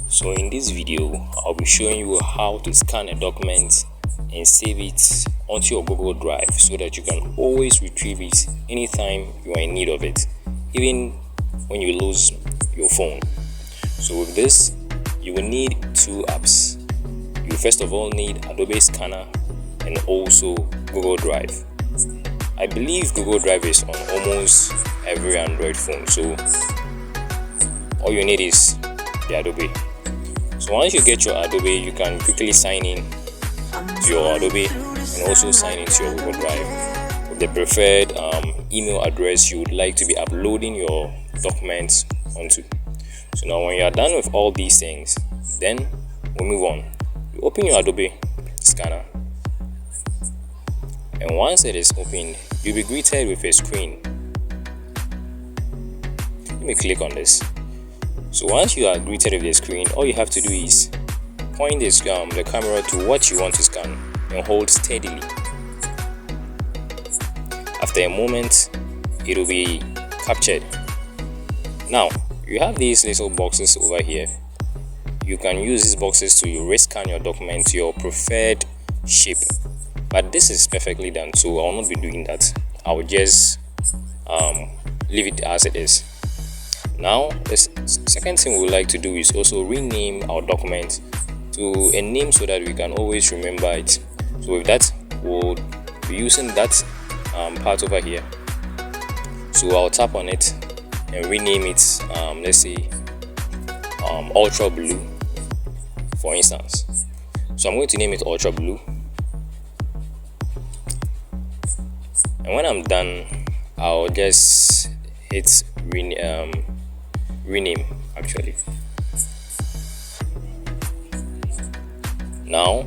So in this video, I'll be showing you how to scan a document and save it onto your Google Drive so that you can always retrieve it anytime you are in need of it, even when you lose your phone. So with this, you will need two apps. You first of all need Adobe Scanner and also Google Drive. I believe Google Drive is on almost every Android phone, so all you need is the Adobe. So once you get your Adobe, you can quickly sign in to your Adobe and also sign into your Google Drive with the preferred email address you would like to be uploading your documents onto. So now when you are done with all these things, then we'll move on. You open your Adobe Scanner, and once it is opened, you'll be greeted with a screen. Let me click on this. So once you are greeted with the screen, all you have to do is point the camera to what you want to scan and hold steadily. After a moment, it will be captured. Now you have these little boxes over here. You can use these boxes to rescan your document to your preferred shape, but this is perfectly done, so I will not be doing that. I will just leave it as it is. Now the second thing we would like to do is also rename our document to a name so that we can always remember it. So with that, we'll be using that part over here. So I'll tap on it and rename it, let's say Ultra Blue, for instance. So I'm going to name it Ultra Blue, and when I'm done, I'll just hit rename actually. Now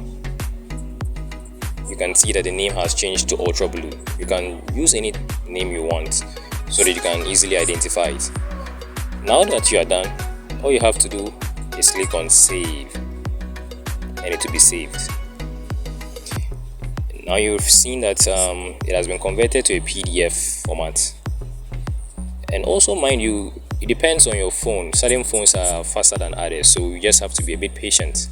you can see that the name has changed to Ultra Blue. You can use any name you want so that you can easily identify it. Now that you are done, all you have to do is click on save and it will be saved. Now you've seen that it has been converted to a PDF format, and also mind you, it depends on your phone. Certain phones are faster than others, so you just have to be a bit patient.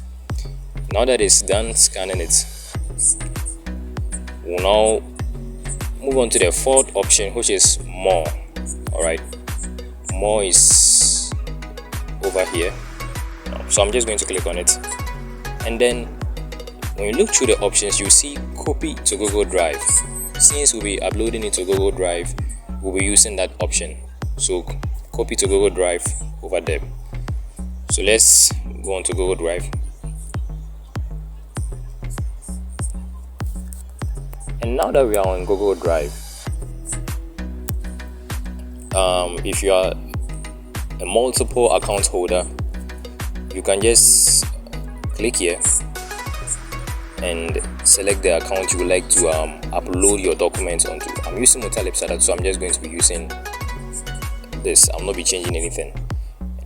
Now that it's done scanning it, we'll now move on to the fourth option, which is more. Alright, more is over here, so I'm just going to click on it, and then when you look through the options, you see copy to Google Drive. Since we'll be uploading it to Google Drive, we'll be using that option. So copy to Google Drive over there. So let's go on to Google Drive, and now that we are on Google Drive, if you are a multiple account holder, you can just click here and select the account you would like to upload your documents onto. I'm using Mutalib Sadat, so I'm just going to be using this. I'm not be changing anything.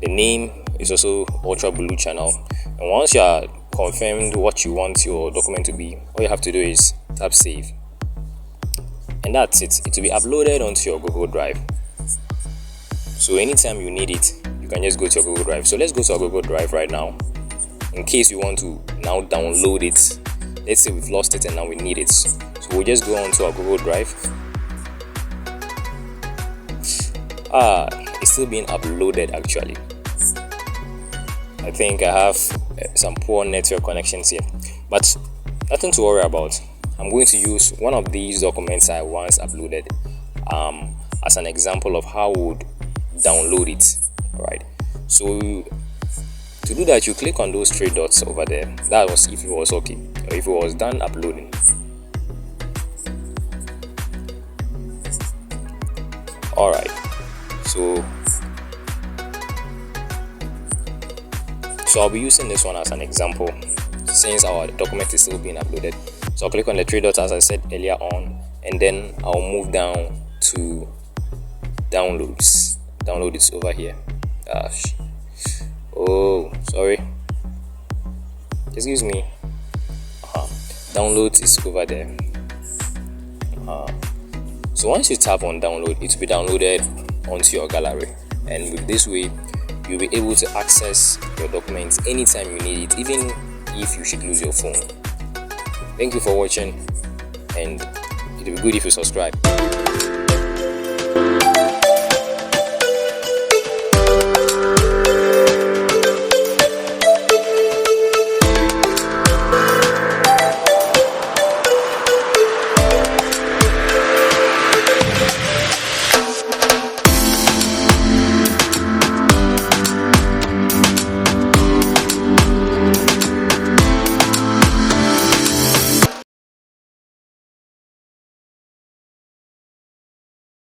The name is also Ultra Blue Channel, and once you are confirmed what you want your document to be, all you have to do is tap save, and that's it. It will be uploaded onto your Google Drive. So anytime you need it, you can just go to your Google Drive. So let's go to our Google Drive right now, in case you want to now download it. Let's say we've lost it and now we need it, so we'll just go on to our Google Drive. It's still being uploaded actually. I think I have some poor network connections here, but nothing to worry about. I'm going to use one of these documents I once uploaded as an example of how we would download it. Alright, so to do that, you click on those three dots over there. That was if it was okay, or if it was done uploading. Alright, so I'll be using this one as an example since our document is still being uploaded. So I'll click on the three dots as I said earlier on, and then I'll move down to downloads. Download is over here. Oh, sorry, excuse me. Download is over there. So once you tap on download, it will be downloaded onto your gallery, and with this way you'll be able to access your documents anytime you need it, even if you should lose your phone. Thank you for watching, and it will be good if you subscribe.